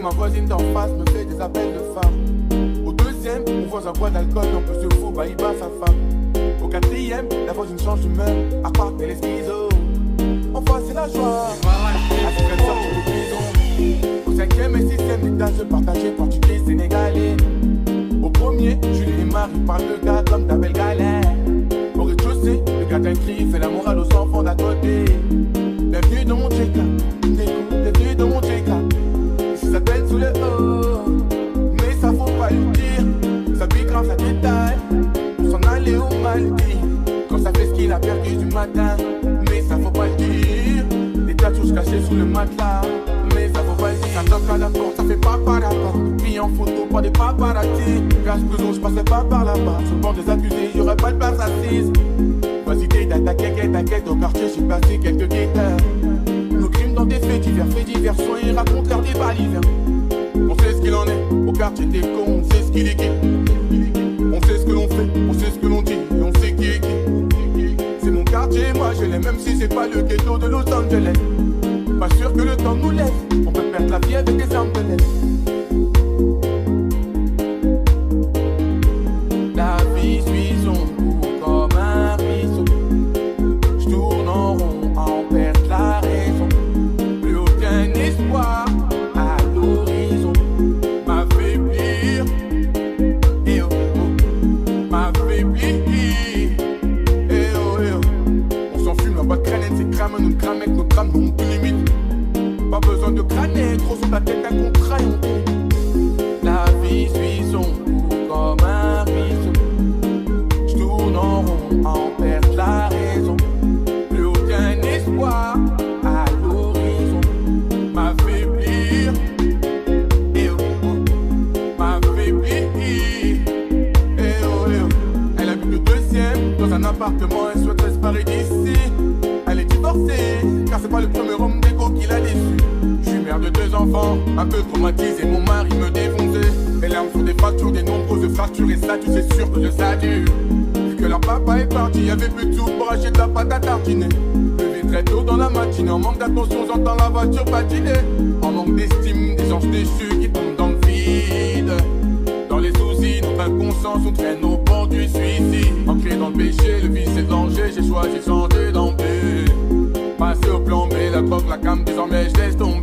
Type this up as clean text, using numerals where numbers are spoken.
ma voisine d'en face me fait des appels de femme. Au deuxième, mon voisin boit d'alcool, on peut se fou, bah il bat sa femme. Au quatrième, la voisine change d'humeur, à part qu'elle est schizo. Enfin c'est la joie, à ce qu'elle sorte de prison. Au cinquième et sixième étage, partagé portugais sénégalais. Au premier, Julie et Marie parlent de gars comme ta belle galère. Au rez-de-chaussée, le gars d'un cri fait la morale aux enfants d'à côté. Bienvenue dans mon check-up, bienvenue dans mon check-up. Ici ça pète sous le haut, mais ça faut pas le dire. Ça pique grave, ça détaille, pour s'en aller au Maldives. Quand ça fait ce qu'il a perdu du matin, mais ça faut pas le dire. Des tatouages cachés sous le matelas, mais ça faut pas le dire. Ça toque à la porte, ça fait pas par la porte. Pris en photo, pas des paparazzi. Cache prison, je passerai pas par là-bas. Sur le bord des accusés, y'aurait pas de place assise. Vas-y, t'inquiète, au quartier, j'ai passé quelques guetteurs. Nos crimes dans des faits divers, soins et racontent l'air des balivernes. On sait ce qu'il en est, au quartier des cons, on sait ce qu'il est qui. On sait ce que l'on fait, on sait ce que l'on dit, et on sait qui est qui. C'est mon quartier, moi je l'aime, même si c'est pas le ghetto de Los Angeles. Pas sûr que le temps nous laisse, on peut perdre la vie avec des armes de laisse. La vie suit son cours comme un ruisseau. J'tourne en rond, à en perdre la raison. Plus aucun espoir à l'horizon. M'affaiblir, et oh oh, m'affaiblir, et oh et oh. On s'en fume, la boîte crânette, c'est crame, nous crame avec nos trames, nous on plus limite. Pas besoin de crâner, trop sur ta tête, un contrat et on dit. La vie suit son cours comme un ruisseau. J'tourne en rond, à en perdre la raison. Plus aucun espoir à l'horizon. M'affaiblir, et oh oh, m'affaiblir, et oh et oh. Elle habite le deuxième, dans un appartement, elle souhaiterait se barrer d'ici. Elle est divorcée, car c'est pas le premier homme d'égo qui l'a déçu. Je suis mère de 2 enfants, un peu traumatisé, mon mari me défonçait. Mes larmes sur des fractures, des nombreuses fractures, et ça tu sais sûr que ça dure. Vu que leur papa est parti, y'avait plus de sous pour acheter de la pâte à tartiner. Levé très tôt dans la matinée, en manque d'attention, j'entends la voiture patiner. En manque d'estime, des anges déchus qui tombent dans le vide. Dans les soucis, notre inconscience, on traîne au bord du suicide. Ancré dans le péché, le vice et le danger, j'ai choisi de changer d'embut. Passer au plan B, la drogue, la cam, désormais je laisse tomber.